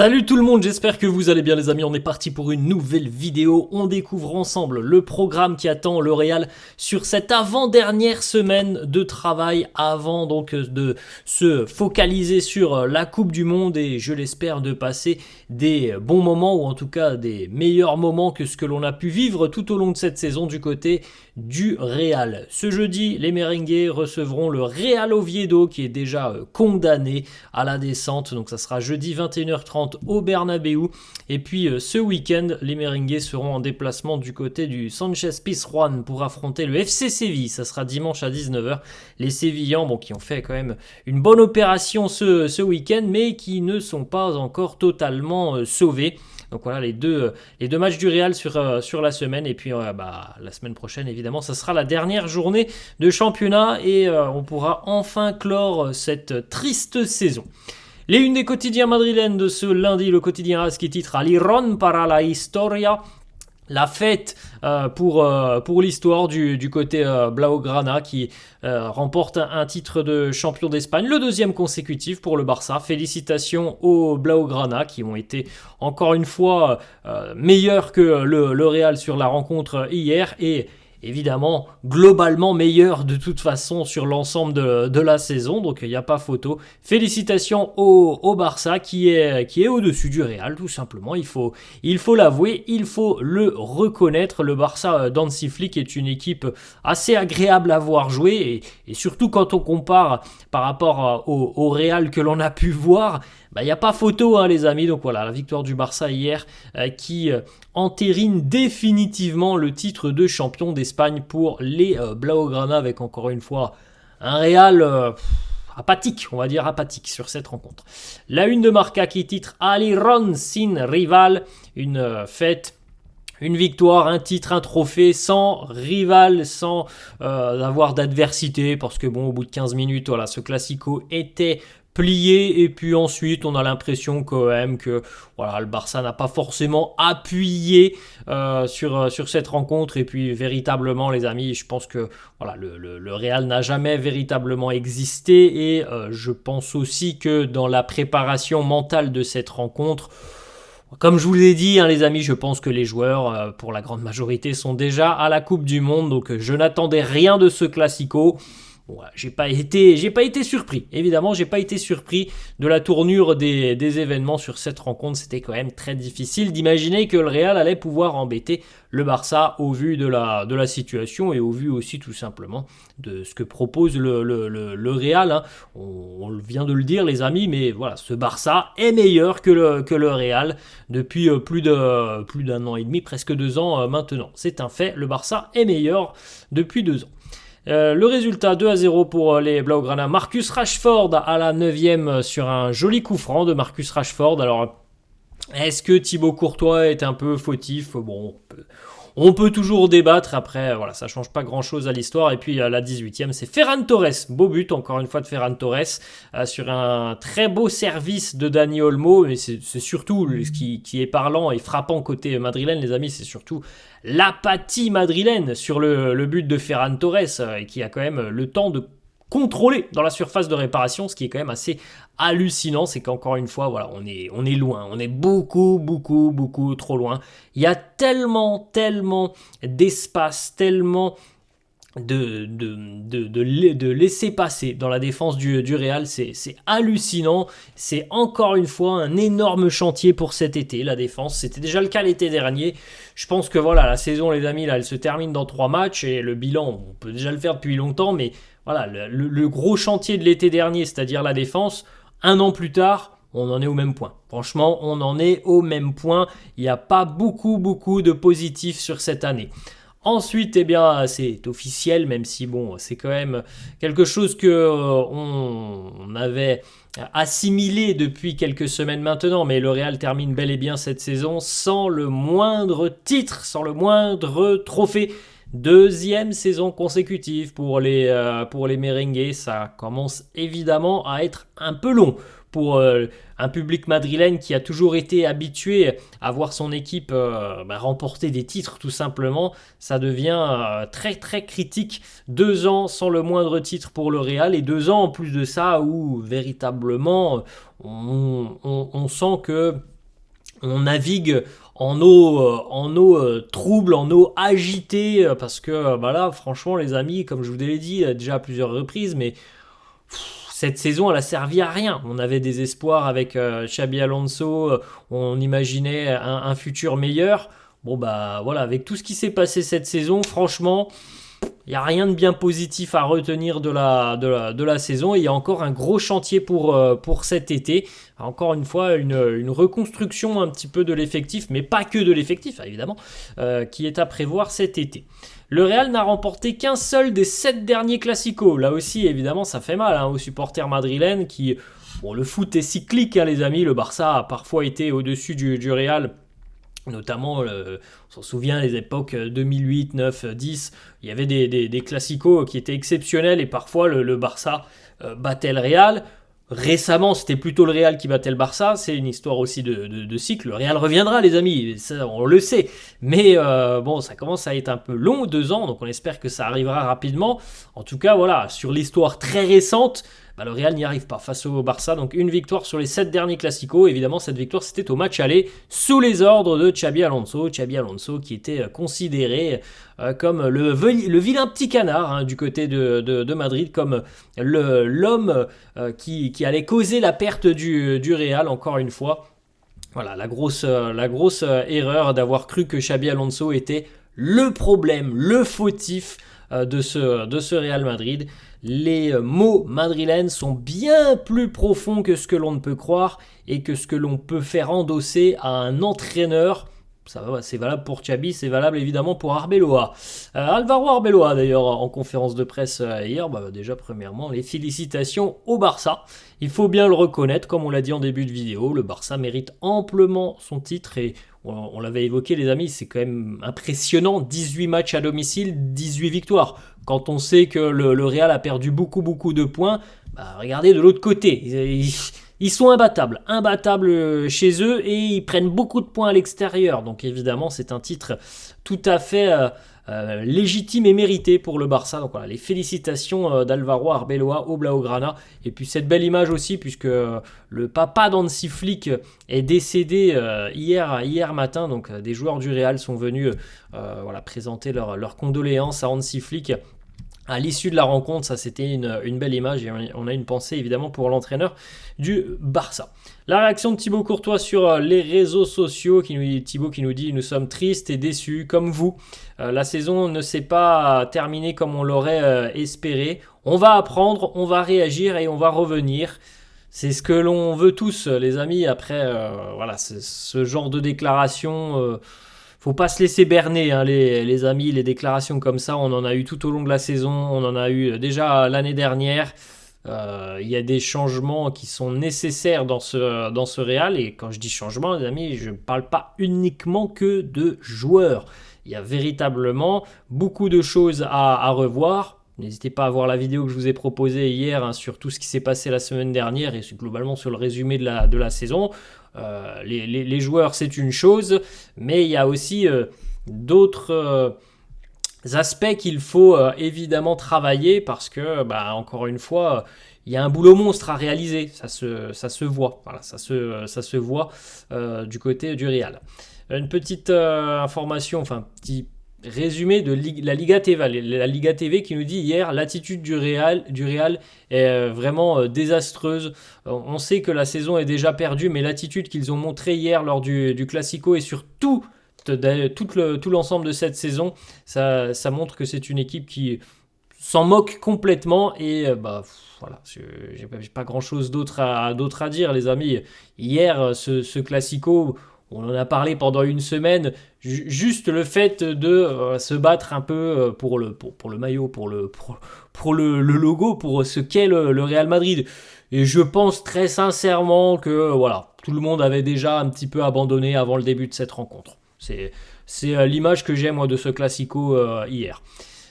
Salut tout le monde, j'espère que vous allez bien les amis, on est parti pour une nouvelle vidéo, on découvre ensemble le programme qui attend le Real sur cette avant-dernière semaine de travail avant donc de se focaliser sur la Coupe du Monde et je l'espère de passer des bons moments ou en tout cas des meilleurs moments que ce que l'on a pu vivre tout au long de cette saison du côté du Real. Ce jeudi, les merengues recevront le Real Oviedo qui est déjà condamné à la descente, donc ça sera jeudi 21h30 au Bernabéu. Et puis ce week-end, les merengues seront en déplacement du côté du Sanchez Pizjuán pour affronter le FC Séville. Ça sera dimanche à 19h. Les Sévillans, qui ont fait quand même une bonne opération ce week-end, mais qui ne sont pas encore totalement sauvés. Donc voilà les deux matchs du Real sur la semaine. Et puis la semaine prochaine, évidemment, ça sera la dernière journée de championnat et on pourra enfin clore cette triste saison. Les unes des quotidiens madrilènes de ce lundi, le quotidien AS qui titre Alirón para la historia. La fête pour l'histoire du côté Blaugrana qui remporte un titre de champion d'Espagne, le deuxième consécutif pour le Barça. Félicitations aux Blaugrana qui ont été encore une fois meilleurs que le Real sur la rencontre hier et évidemment globalement meilleur de toute façon sur l'ensemble de la saison, donc il n'y a pas photo. Félicitations au Barça qui est au-dessus du Real tout simplement, il faut l'avouer, il faut le reconnaître. Le Barça d'Hansi Flick est une équipe assez agréable à voir jouer et surtout quand on compare par rapport au Real que l'on a pu voir, il n'y a pas photo les amis. Donc voilà, la victoire du Barça hier qui entérine définitivement le titre de champion d'Espagne pour les Blaugrana, avec encore une fois un Real apathique, on va dire apathique sur cette rencontre. La une de Marca qui titre Alirón sin rival, une fête, une victoire, un titre, un trophée sans rival, sans avoir d'adversité, parce que au bout de 15 minutes, voilà, ce classico était plié et puis ensuite on a l'impression quand même que le Barça n'a pas forcément appuyé sur cette rencontre et puis véritablement les amis, je pense que le Real n'a jamais véritablement existé et je pense aussi que dans la préparation mentale de cette rencontre, comme je vous l'ai dit les amis, je pense que les joueurs pour la grande majorité sont déjà à la Coupe du Monde, donc je n'attendais rien de ce classico. J'ai pas été surpris. Évidemment, j'ai pas été surpris de la tournure des événements sur cette rencontre. C'était quand même très difficile d'imaginer que le Real allait pouvoir embêter le Barça au vu de la situation et au vu aussi tout simplement de ce que propose le Real. On vient de le dire les amis, mais voilà, ce Barça est meilleur que le Real depuis plus d'un an et demi, presque 2 ans maintenant. C'est un fait, le Barça est meilleur depuis 2 ans. Le résultat 2-0 pour les Blaugrana. Marcus Rashford à la 9e sur un joli coup franc de Marcus Rashford. Alors, est-ce que Thibaut Courtois est un peu fautif ? On peut toujours débattre. Après, ça change pas grand-chose à l'histoire. Et puis, à la 18e, c'est Ferran Torres. Beau but, encore une fois, de Ferran Torres sur un très beau service de Dani Olmo. Et c'est surtout ce qui est parlant et frappant côté madrilène, les amis. C'est surtout l'apathie madrilène sur le but de Ferran Torres qui a quand même le temps de contrôler dans la surface de réparation, ce qui est quand même assez hallucinant. C'est qu'encore une fois, on est loin, on est beaucoup trop loin. Il y a tellement d'espace, tellement de laisser passer dans la défense du Real, c'est hallucinant. C'est encore une fois un énorme chantier pour cet été, la défense. C'était déjà le cas l'été dernier. Je pense que la saison les amis, là, elle se termine dans 3 matchs et le bilan, on peut déjà le faire depuis longtemps, mais le gros chantier de l'été dernier, c'est-à-dire la défense, 1 an plus tard, on en est au même point. Franchement, on en est au même point. Il n'y a pas beaucoup de positifs sur cette année. Ensuite, c'est officiel, même si c'est quand même quelque chose que on avait assimilé depuis quelques semaines maintenant, mais le Real termine bel et bien cette saison sans le moindre titre, sans le moindre trophée. 2e saison consécutive pour les merengues. Ça commence évidemment à être un peu long pour un public madrilène qui a toujours été habitué à voir son équipe remporter des titres tout simplement. Ça devient très critique. 2 ans sans le moindre titre pour le Real et 2 ans en plus de ça où véritablement on sent que on navigue en eau trouble, en eau agitée, parce que bah là, franchement, les amis, comme je vous l'ai dit déjà à plusieurs reprises, mais cette saison, elle a servi à rien. On avait des espoirs avec Xabi Alonso, on imaginait un futur meilleur. Bon bah voilà, avec tout ce qui s'est passé cette saison, franchement, il n'y a rien de bien positif à retenir de la saison. Et il y a encore un gros chantier pour cet été. Encore une fois, une reconstruction un petit peu de l'effectif, mais pas que de l'effectif, évidemment, qui est à prévoir cet été. Le Real n'a remporté qu'un seul des 7 derniers classicos. Là aussi, évidemment, ça fait mal aux supporters madrilènes qui... Bon, le foot est cyclique, les amis. Le Barça a parfois été au-dessus du Real. Notamment, on s'en souvient, les époques 2008, 9, 10, il y avait des classicos qui étaient exceptionnels et parfois le Barça battait le Real. Récemment, c'était plutôt le Real qui battait le Barça. C'est une histoire aussi de cycle. Le Real reviendra, les amis, ça, on le sait. Mais bon, ça commence à être un peu long, 2 ans, donc on espère que ça arrivera rapidement. En tout cas, voilà, sur l'histoire très récente, bah, le Real n'y arrive pas face au Barça. Donc une victoire sur les 7 derniers classicos. Évidemment, cette victoire, c'était au match aller sous les ordres de Xabi Alonso. Xabi Alonso qui était considéré comme le vilain petit canard du côté de Madrid, comme l'homme qui allait causer la perte du Real, encore une fois. Voilà, la grosse erreur d'avoir cru que Xabi Alonso était le problème, le fautif de ce Real Madrid. Les mots madrilènes sont bien plus profonds que ce que l'on ne peut croire et que ce que l'on peut faire endosser à un entraîneur. C'est valable pour Xabi, c'est valable évidemment pour Arbeloa. Alvaro Arbeloa d'ailleurs en conférence de presse hier, déjà premièrement les félicitations au Barça. Il faut bien le reconnaître, comme on l'a dit en début de vidéo, le Barça mérite amplement son titre et on l'avait évoqué les amis, c'est quand même impressionnant, 18 matchs à domicile, 18 victoires. Quand on sait que le Real a perdu beaucoup de points, regardez de l'autre côté, ils sont imbattables chez eux et ils prennent beaucoup de points à l'extérieur. Donc évidemment, c'est un titre tout à fait légitime et mérité pour le Barça. Donc voilà, les félicitations d'Alvaro Arbeloa au Blaugrana. Et puis cette belle image aussi, puisque le papa d'Hansi Flick est décédé hier matin. Donc des joueurs du Real sont venus présenter leurs condoléances à Hansi Flick. À l'issue de la rencontre, ça c'était une belle image et on a une pensée évidemment pour l'entraîneur du Barça. La réaction de Thibaut Courtois sur les réseaux sociaux, Thibaut qui nous dit « Nous sommes tristes et déçus comme vous. La saison ne s'est pas terminée comme on l'aurait espéré. On va apprendre, on va réagir et on va revenir. » C'est ce que l'on veut tous les amis après ce genre de déclaration. Faut pas se laisser berner, les amis, les déclarations comme ça, on en a eu tout au long de la saison, on en a eu déjà l'année dernière. Il y a des changements qui sont nécessaires dans ce Real, et quand je dis changement, les amis, je ne parle pas uniquement que de joueurs. Il y a véritablement beaucoup de choses à revoir. N'hésitez pas à voir la vidéo que je vous ai proposée hier sur tout ce qui s'est passé la semaine dernière et globalement sur le résumé de la saison. Les joueurs, c'est une chose, mais il y a aussi d'autres aspects qu'il faut évidemment travailler parce que, encore une fois, il y a un boulot monstre à réaliser. Ça se voit. Voilà, ça se voit du côté du Real. Une petite information, petit résumé de la Liga TV qui nous dit hier l'attitude du Real est vraiment désastreuse. On sait que la saison est déjà perdue, mais l'attitude qu'ils ont montrée hier lors du Classico et sur tout l'ensemble de cette saison, ça montre que c'est une équipe qui s'en moque complètement et j'ai pas grand chose d'autre à dire les amis. Hier ce Classico, on en a parlé pendant une semaine, juste le fait de se battre un peu pour le maillot, pour le logo, pour ce qu'est le Real Madrid. Et je pense très sincèrement que tout le monde avait déjà un petit peu abandonné avant le début de cette rencontre. C'est l'image que j'ai moi de ce Classico hier.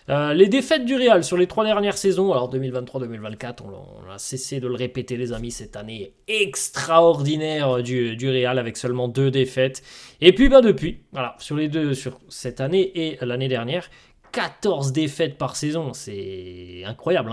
Les défaites du Real sur les 3 dernières saisons, alors 2023-2024, on a cessé de le répéter les amis, cette année extraordinaire du Real avec seulement 2 défaites. Et puis depuis, sur cette année et l'année dernière, 14 défaites par saison, c'est incroyable,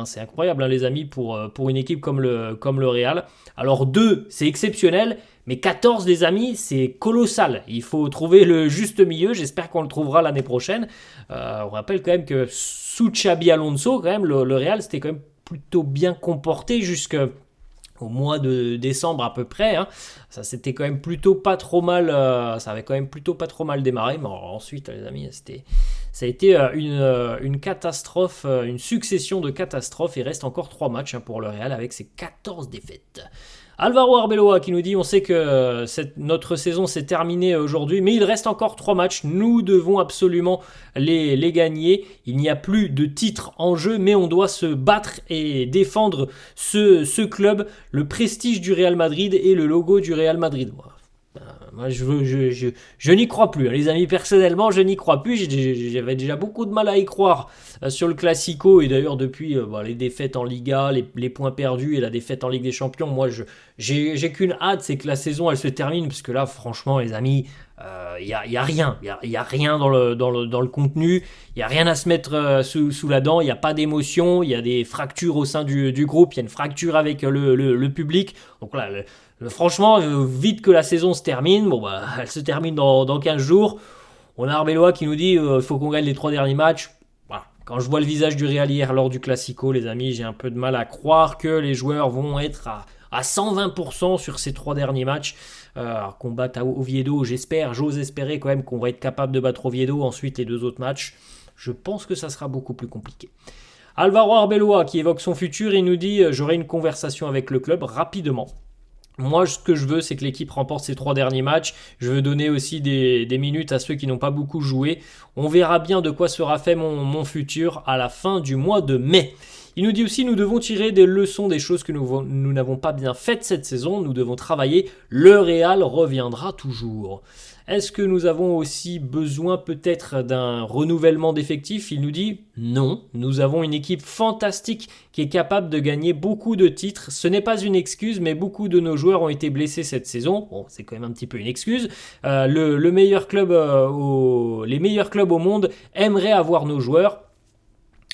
les amis pour une équipe comme le Real. Alors 2, c'est exceptionnel, Mais 14, les amis, c'est colossal. Il faut trouver le juste milieu. J'espère qu'on le trouvera l'année prochaine. On rappelle quand même que sous Xabi Alonso, quand même, le Real, c'était quand même plutôt bien comporté jusqu'au mois de décembre à peu près. Hein. Ça c'était quand même plutôt pas trop mal. Ça avait quand même plutôt pas trop mal démarré. Mais ensuite, les amis, ça a été une catastrophe, une succession de catastrophes. Il reste encore 3 matchs pour le Real avec ses 14 défaites. Alvaro Arbeloa qui nous dit: on sait que notre saison s'est terminée aujourd'hui, mais il reste encore 3 matchs. Nous devons absolument les gagner. Il n'y a plus de titre en jeu, mais on doit se battre et défendre ce club, le prestige du Real Madrid et le logo du Real Madrid. Moi, je n'y crois plus, les amis. Personnellement, je n'y crois plus. J'avais déjà beaucoup de mal à y croire sur le Classico. Et d'ailleurs, depuis les défaites en Liga, les points perdus et la défaite en Ligue des Champions, moi, j'ai qu'une hâte, c'est que la saison, elle se termine. Parce que là, franchement, les amis, il y a rien. Il y a rien dans le contenu. Il n'y a rien à se mettre sous la dent. Il n'y a pas d'émotion. Il y a des fractures au sein du groupe. Il y a une fracture avec le public. Donc là, franchement, vite que la saison se termine. Elle se termine dans 15 jours. On a Arbeloa qui nous dit il faut qu'on gagne les 3 derniers matchs. Voilà. Quand je vois le visage du Real hier lors du Classico, les amis, j'ai un peu de mal à croire que les joueurs vont être à 120% sur ces 3 derniers matchs. Qu'on batte à Oviedo, j'ose espérer quand même qu'on va être capable de battre Oviedo. Ensuite, les 2 autres matchs, je pense que ça sera beaucoup plus compliqué. Alvaro Arbeloa qui évoque son futur, il nous dit j'aurai une conversation avec le club rapidement. Moi, ce que je veux, c'est que l'équipe remporte ses 3 derniers matchs. Je veux donner aussi des minutes à ceux qui n'ont pas beaucoup joué. On verra bien de quoi sera fait mon futur à la fin du mois de mai. Il nous dit aussi nous devons tirer des leçons des choses que nous n'avons pas bien faites cette saison. Nous devons travailler. Le Real reviendra toujours. Est-ce que nous avons aussi besoin peut-être d'un renouvellement d'effectifs? Il nous dit non, nous avons une équipe fantastique qui est capable de gagner beaucoup de titres. Ce n'est pas une excuse, mais beaucoup de nos joueurs ont été blessés cette saison. Bon, c'est quand même un petit peu une excuse. Les meilleurs clubs au monde aimeraient avoir nos joueurs.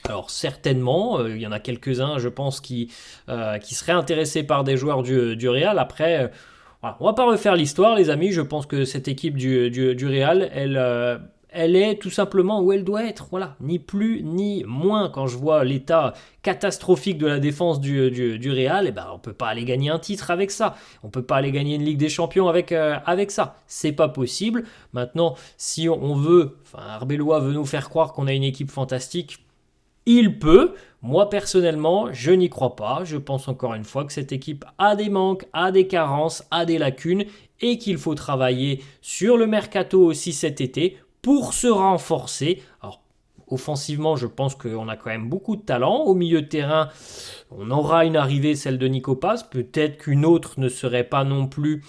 Alors certainement, il y en a quelques-uns, je pense, qui seraient intéressés par des joueurs du Real. Après, voilà, on va pas refaire l'histoire, les amis. Je pense que cette équipe du Real, elle est tout simplement où elle doit être. Voilà, ni plus ni moins. Quand je vois l'état catastrophique de la défense du Real, on peut pas aller gagner un titre avec ça. On peut pas aller gagner une Ligue des Champions avec ça. C'est pas possible. Maintenant, si on veut, Arbeloa veut nous faire croire qu'on a une équipe fantastique. Il peut. Moi, personnellement, je n'y crois pas. Je pense encore une fois que cette équipe a des manques, a des carences, a des lacunes et qu'il faut travailler sur le mercato aussi cet été pour se renforcer. Alors, offensivement, je pense qu'on a quand même beaucoup de talent. Au milieu de terrain, on aura une arrivée, celle de Nico Paz. Peut-être qu'une autre ne serait pas non plus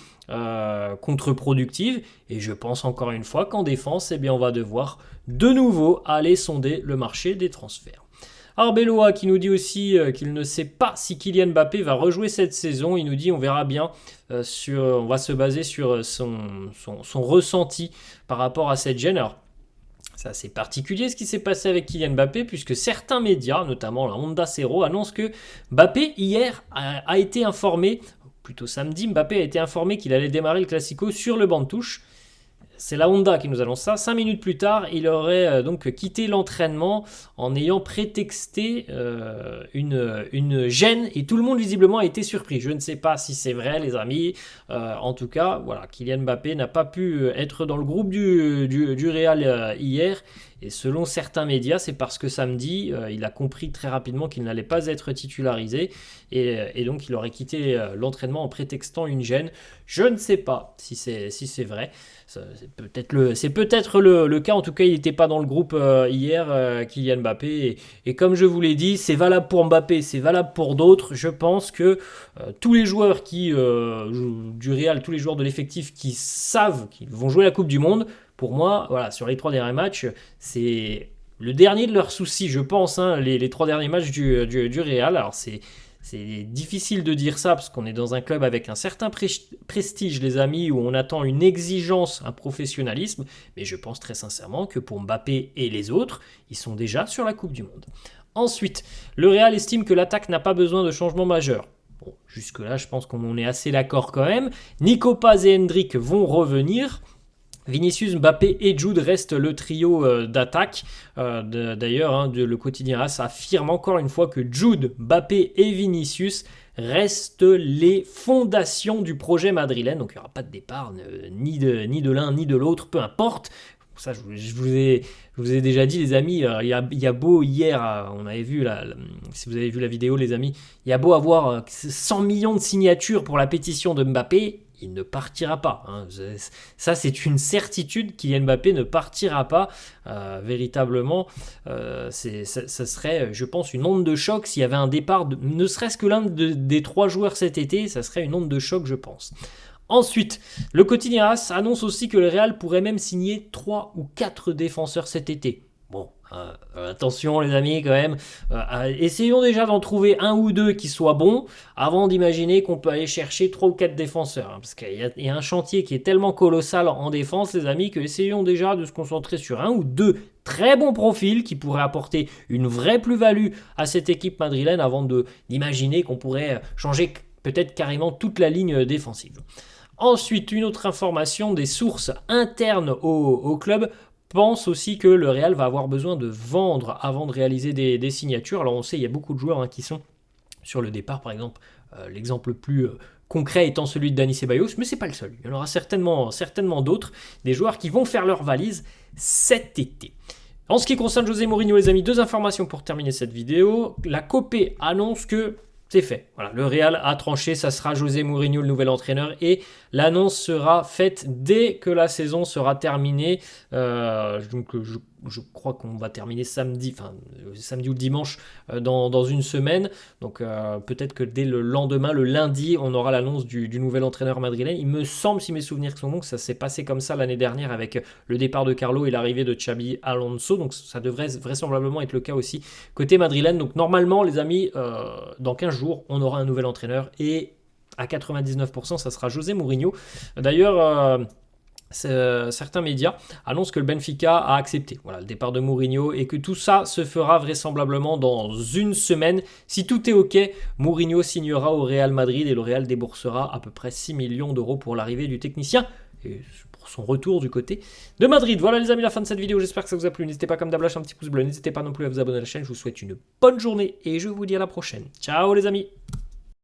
contre-productive. Et je pense encore une fois qu'en défense, on va devoir de nouveau aller sonder le marché des transferts. Arbeloa qui nous dit aussi qu'il ne sait pas si Kylian Mbappé va rejouer cette saison. Il nous dit on verra bien. On va se baser sur son ressenti par rapport à cette gêne. Alors, c'est assez particulier ce qui s'est passé avec Kylian Mbappé puisque certains médias, notamment la Onda Cero, annoncent que Mbappé hier a été informé, plutôt samedi, Mbappé a été informé qu'il allait démarrer le Classico sur le banc de touche. C'est la Honda qui nous annonce ça. 5 minutes plus tard, il aurait donc quitté l'entraînement en ayant prétexté une gêne et tout le monde visiblement a été surpris. Je ne sais pas si c'est vrai, les amis. En tout cas, voilà, Kylian Mbappé n'a pas pu être dans le groupe du Real hier. Et selon certains médias, c'est parce que samedi, il a compris très rapidement qu'il n'allait pas être titularisé et donc il aurait quitté l'entraînement en prétextant une gêne. Je ne sais pas si c'est vrai. C'est peut-être le cas. En tout cas, il n'était pas dans le groupe hier, Kylian Mbappé. Et comme je vous l'ai dit, c'est valable pour Mbappé, c'est valable pour d'autres. Je pense que tous les joueurs du Real, tous les joueurs de l'effectif qui savent qu'ils vont jouer la Coupe du Monde, pour moi, voilà, sur les 3 derniers matchs, c'est le dernier de leurs soucis, je pense, les 3 derniers matchs du Real. Alors c'est difficile de dire ça parce qu'on est dans un club avec un certain prestige, les amis, où on attend une exigence, un professionnalisme. Mais je pense très sincèrement que pour Mbappé et les autres, ils sont déjà sur la Coupe du Monde. Ensuite, le Real estime que l'attaque n'a pas besoin de changement majeur. Bon, jusque-là, je pense qu'on est assez d'accord quand même. Nico Paz et Hendrick vont revenir. Vinicius, Mbappé et Jude restent le trio d'attaque. D'ailleurs, hein, le quotidien AS affirme encore une fois que Jude, Mbappé et Vinicius restent les fondations du projet madrilène. Donc il n'y aura pas de départ ni de l'un ni de l'autre, peu importe. Ça, je vous ai déjà dit, les amis, il y a beau hier, on avait vu, si vous avez vu la vidéo, les amis, il y a beau avoir 100 millions de signatures pour la pétition de Mbappé, il ne partira pas. Hein. Ça, c'est une certitude. Kylian Mbappé ne partira pas. Véritablement, ça serait, je pense, une onde de choc s'il y avait un départ, ne serait-ce que l'un des 3 joueurs cet été, ça serait une onde de choc, je pense. Ensuite, le quotidien AS annonce aussi que le Real pourrait même signer 3 ou 4 défenseurs cet été. Bon, attention les amis quand même, essayons déjà d'en trouver un ou deux qui soient bons avant d'imaginer qu'on peut aller chercher 3 ou 4 défenseurs. Hein, parce qu'il y a un chantier qui est tellement colossal en défense les amis que essayons déjà de se concentrer sur un ou deux très bons profils qui pourraient apporter une vraie plus-value à cette équipe madrilène avant d'imaginer qu'on pourrait changer peut-être carrément toute la ligne défensive. Ensuite, une autre information, des sources internes au club pensent aussi que le Real va avoir besoin de vendre avant de réaliser des signatures. Alors on sait, il y a beaucoup de joueurs qui sont sur le départ, par exemple, l'exemple le plus concret étant celui de Dani Ceballos, mais c'est pas le seul. Il y en aura certainement d'autres, des joueurs qui vont faire leur valise cet été. En ce qui concerne José Mourinho, les amis, 2 informations pour terminer cette vidéo. La Copé annonce que c'est fait. Voilà, le Real a tranché, ça sera José Mourinho le nouvel entraîneur et l'annonce sera faite dès que la saison sera terminée. Donc je crois qu'on va terminer samedi ou le dimanche dans une semaine. Donc peut-être que dès le lendemain, le lundi, on aura l'annonce du nouvel entraîneur madrilène. Il me semble, si mes souvenirs sont bons, que ça s'est passé comme ça l'année dernière avec le départ de Carlo et l'arrivée de Xabi Alonso. Donc ça devrait vraisemblablement être le cas aussi côté madrilène. Donc normalement, les amis, dans 15 jours, on aura un nouvel entraîneur et à 99%, ça sera José Mourinho. D'ailleurs, certains médias annoncent que le Benfica a accepté le départ de Mourinho et que tout ça se fera vraisemblablement dans une semaine. Si tout est ok, Mourinho signera au Real Madrid et le Real déboursera à peu près 6 millions d'euros pour l'arrivée du technicien et pour son retour du côté de Madrid. Voilà les amis, la fin de cette vidéo, j'espère que ça vous a plu. N'hésitez pas comme d'hab à lâcher un petit pouce bleu, n'hésitez pas non plus à vous abonner à la chaîne. Je vous souhaite une bonne journée et je vous dis à la prochaine. Ciao les amis.